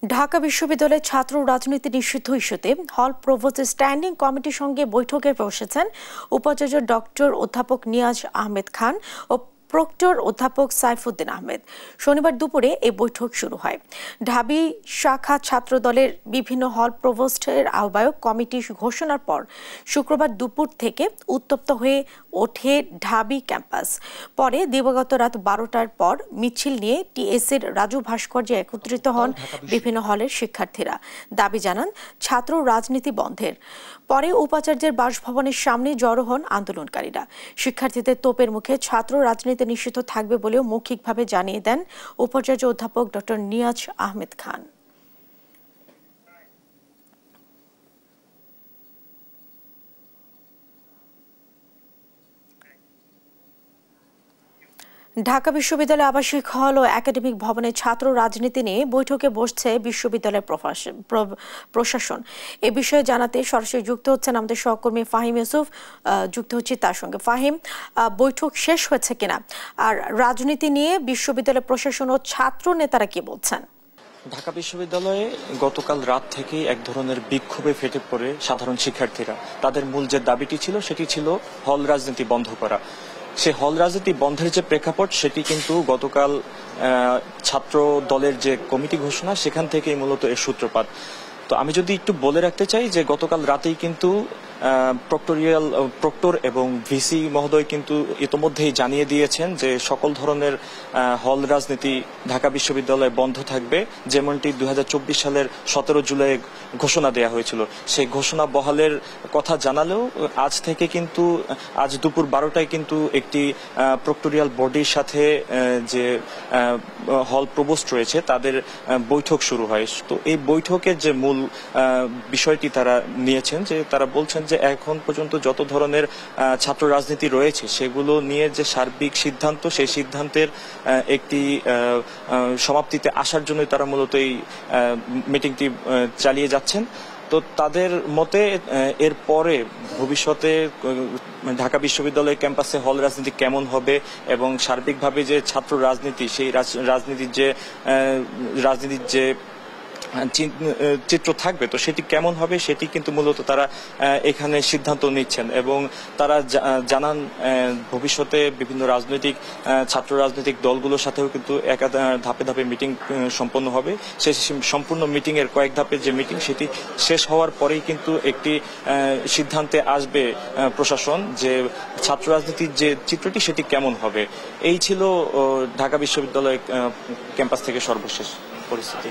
ঢাকা বিশ্ববিদ্যালয়ের ছাত্র রাজনীতি নিষিদ্ধ ইস্যুতে হল প্রভোস্ট স্ট্যান্ডিং কমিটির সঙ্গে বৈঠকে বসেছেন উপাচার্য ডক্টর অধ্যাপক নিয়াজ আহমেদ খান ও প্রক্টর অধ্যাপক সাইফুদ্দিন আহমেদ। শনিবার দুপুরে এই বৈঠক শুরু হয়। ঢাবি শাখা ছাত্র দলের বিভিন্ন হল প্রভোস্টের আহ্বায়ক কমিটি ঘোষণার পর শুক্রবার দুপুর থেকে উত্তপ্ত হয়ে ওঠে ঢাবি ক্যাম্পাস। পরে দিবাগত রাত 12টার পর মিছিল নিয়ে টিএসসির রাজু ভাস্কর্যে একত্রিত হন বিভিন্ন হলের শিক্ষার্থীরা। দাবি জানান ছাত্র রাজনীতি বন্ধের। পরে উপাচার্যের বাসভবনের সামনে জড়ো হন আন্দোলনকারীরা। শিক্ষার্থীদের তোপের মুখে ছাত্র রাজনীতি নিষিদ্ধ থাকবে বলেও মৌখিকভাবে জানিয়ে দেন উপাচার্য অধ্যাপক ডক্টর নিয়াজ আহমেদ খান। ঢাকা বিশ্ববিদ্যালয় আবাসিক হল ও একাডেমিক ভবনের ছাত্র রাজনীতি নিয়ে বৈঠকে বসছে বিশ্ববিদ্যালয়ের প্রশাসন। এ বিষয়ে জানাতে সরাসরি যুক্ত হচ্ছেন আমাদের সহকর্মী ফাহিম ইউসুফ। যুক্ত হচ্ছি তার সঙ্গে। ফাহিম, বৈঠক শেষ হয়েছে কিনা, আর রাজনীতি নিয়ে বিশ্ববিদ্যালয় প্রশাসন ও ছাত্র নেতারা কি বলছেন? ঢাকা বিশ্ববিদ্যালয়ে গতকাল রাত থেকেই এক ধরনের বিক্ষোভে ফেটে পড়ে সাধারণ শিক্ষার্থীরা। তাদের মূল যে দাবিটি ছিল সেটি ছিল হল রাজনীতি বন্ধ করা। সে হল রাজনীতি বন্ধের যে প্রেক্ষাপট সেটি কিন্তু গতকাল ছাত্র দলের যে কমিটি ঘোষণা সেখান থেকেই মূলত এর সূত্রপাত। তো আমি যদি একটু বলে রাখতে চাই যে গতকাল রাতেই কিন্তু প্রক্টর এবং ভিসি মহোদয় কিন্তু ইতোমধ্যেই জানিয়ে দিয়েছেন যে সকল ধরনের হল রাজনীতি ঢাকা বিশ্ববিদ্যালয়ে বন্ধ থাকবে, যেমনটি 2024 সালের 17 জুলাই ঘোষণা দেওয়া হয়েছিল। সেই ঘোষণা বহালের কথা জানালেও আজ থেকে কিন্তু আজ দুপুর 12টায় কিন্তু একটি প্রক্টোরিয়াল বডির সাথে যে হল প্রভোস্ট রয়েছে তাদের বৈঠক শুরু হয়। তো এই বৈঠকের যে মূল বিষয়টি তারা নিয়েছেন, যে তারা বলছেন যে এখন পর্যন্ত যত ধরনের ছাত্র রাজনীতি রয়েছে সেগুলো নিয়ে যে সার্বিক সিদ্ধান্ত, সেই সিদ্ধান্তের একটি সমাপ্তিতে আসার জন্য তারা মূলত এই মিটিংটি চালিয়ে যাচ্ছেন। তো তাদের মতে এর পরে ভবিষ্যতে ঢাকা বিশ্ববিদ্যালয় ক্যাম্পাসে হল রাজনীতি কেমন হবে এবং সার্বিকভাবে যে ছাত্র রাজনীতি, সেই রাজনীতির যে চিত্র থাকবে, তো সেটি কেমন হবে সেটি কিন্তু মূলত তারা এখানে সিদ্ধান্ত নিচ্ছেন। এবং তারা জানান ভবিষ্যতে বিভিন্ন ছাত্র রাজনৈতিক দলগুলোর সাথেও কিন্তু ধাপে ধাপে মিটিং সম্পন্ন হবে। সেই সম্পূর্ণ মিটিং এর কয়েক ধাপের যে মিটিং সেটি শেষ হওয়ার পরেই কিন্তু একটি সিদ্ধান্তে আসবে প্রশাসন যে ছাত্র রাজনীতির যে চিত্রটি সেটি কেমন হবে। এই ছিল ঢাকা বিশ্ববিদ্যালয় ক্যাম্পাস থেকে সর্বশেষ পরিস্থিতি।